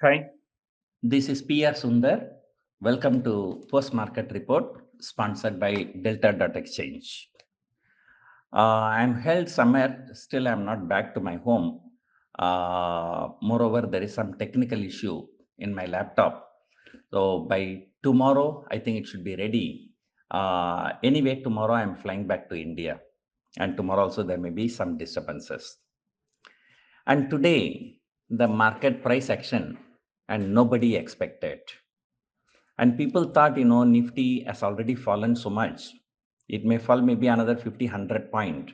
Hi, this is PR Sundar. Welcome to Post Market Report sponsored by Delta.exchange. I'm held somewhere, still I'm not back to my home. Moreover, there is some technical issue in my laptop. So by tomorrow, I think it should be ready. Anyway, tomorrow I'm flying back to India. And tomorrow also there may be some disturbances. And today, the market price action and nobody expected. And people thought, Nifty has already fallen so much. It may fall maybe another 50, 100 point.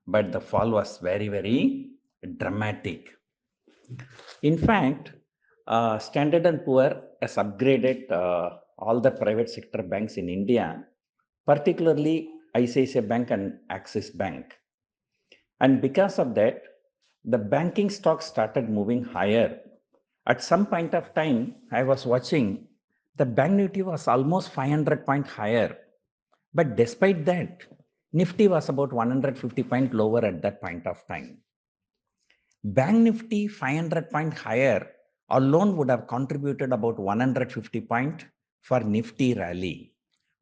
But the fall was very, very dramatic. In fact, Standard and Poor has upgraded all the private sector banks in India, particularly ICICI Bank and Axis Bank. And because of that, the banking stocks started moving higher. At some point of time, I was watching, the bank nifty was almost 500 point higher. But despite that, Nifty was about 150 point lower at that point of time. Bank Nifty 500 point higher alone would have contributed about 150 point for Nifty rally.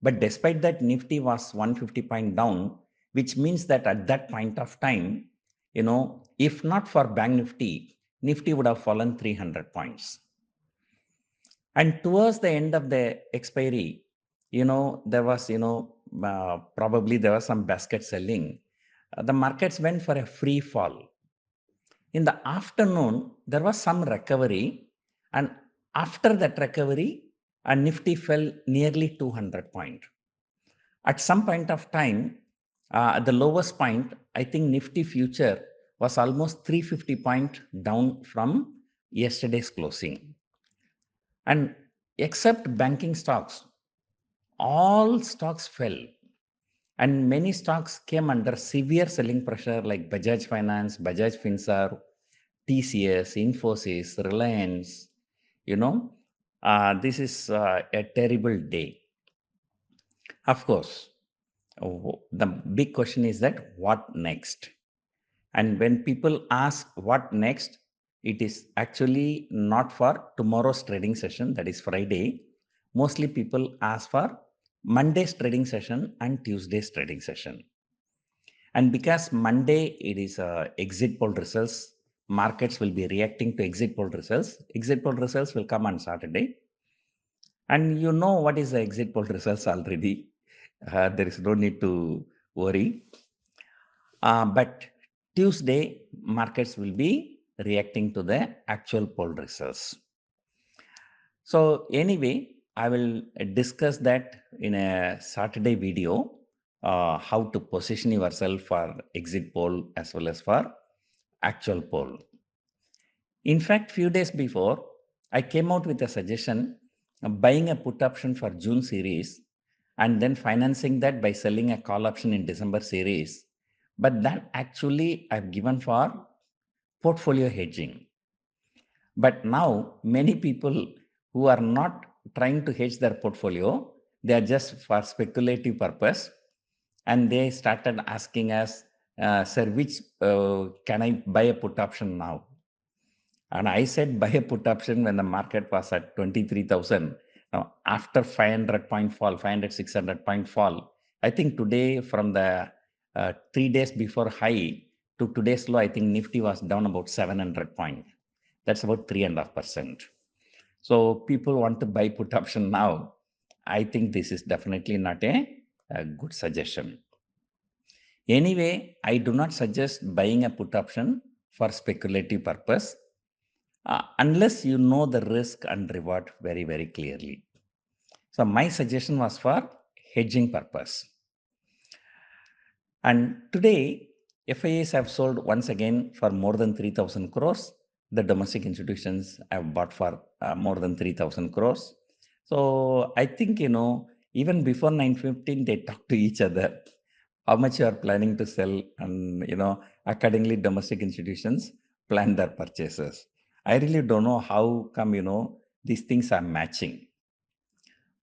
But despite that, Nifty was 150 point down, which means that at that point of time, if not for Bank Nifty, Nifty would have fallen 300 points. And towards the end of the expiry, there was, probably there was some basket selling. The markets went for a free fall. In the afternoon, there was some recovery. And after that recovery, a Nifty fell nearly 200 point. At some point of time, at the lowest point, I think Nifty future was almost 350 point down from yesterday's closing. And except banking stocks, all stocks fell. And many stocks came under severe selling pressure like Bajaj Finance, Bajaj Finserv, TCS, Infosys, Reliance. This is a terrible day. Of course, the big question is that what next? And when people ask what next, it is actually not for tomorrow's trading session, that is Friday. Mostly people ask for Monday's trading session and Tuesday's trading session. And because Monday it is exit poll results, markets will be reacting to exit poll results. Exit poll results will come on Saturday. And you know what is the exit poll results already. There is no need to worry. But Tuesday, markets will be reacting to the actual poll results. So anyway, I will discuss that in a Saturday video, how to position yourself for exit poll as well as for actual poll. In fact, few days before, I came out with a suggestion of buying a put option for June series and then financing that by selling a call option in December series. But that actually I've given for portfolio hedging. But now many people who are not trying to hedge their portfolio, they are just for speculative purpose. And they started asking us, sir, which can I buy a put option now? And I said buy a put option when the market was at 23,000. Now, after 500 point fall, 500, 600 point fall, I think today from the 3 days before high to today's low, I think Nifty was down about 700 point. That's about 3.5%. So people want to buy put option now. I think this is definitely not a good suggestion. Anyway, I do not suggest buying a put option for speculative purpose unless you know the risk and reward very, very clearly. So my suggestion was for hedging purpose. And today, FIIs have sold once again for more than 3,000 crores. The domestic institutions have bought for more than 3,000 crores. So I think, even before 9:15, they talk to each other. How much you are planning to sell, and accordingly, domestic institutions plan their purchases. I really don't know how come, these things are matching.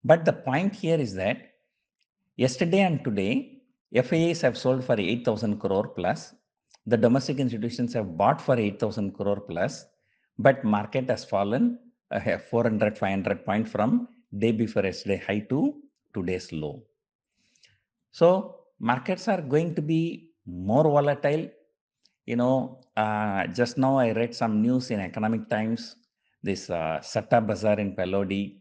But the point here is that yesterday and today, FIIs have sold for 8,000 crore plus. The domestic institutions have bought for 8,000 crore plus, but market has fallen 400, 500 point from day before yesterday high to today's low. So markets are going to be more volatile. Just now I read some news in Economic Times. This Satta Bazaar in Pelodi,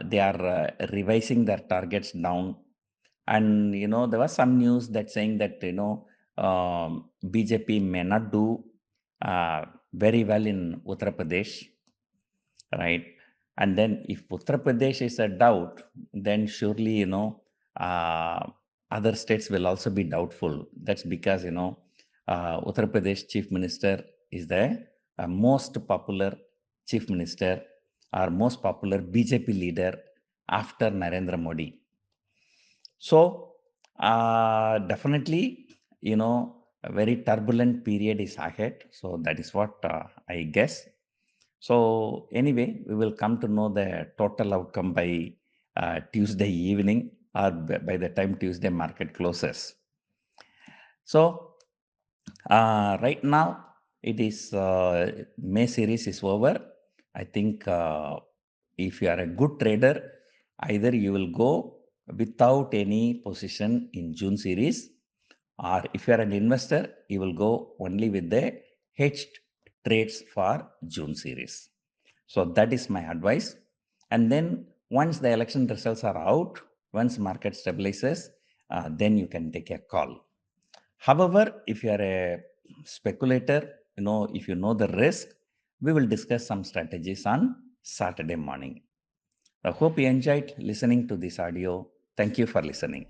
they are revising their targets down. And, there was some news that saying that, BJP may not do very well in Uttar Pradesh, right? And then if Uttar Pradesh is a doubt, then surely, uh, other states will also be doubtful. That's because, Uttar Pradesh chief minister is the most popular chief minister or most popular BJP leader after Narendra Modi. So, definitely, a very turbulent period is ahead. So that is what I guess. So anyway, we will come to know the total outcome by Tuesday evening or by the time Tuesday market closes. So right now it is May series is over. I think if you are a good trader, either you will go without any position in June series, or if you are an investor, you will go only with the hedged trades for June series. So that is my advice. And then once the election results are out, once market stabilizes, then you can take a call. However, if you are a speculator, if you know the risk, we will discuss some strategies on Saturday morning. I hope you enjoyed listening to this audio. Thank you for listening.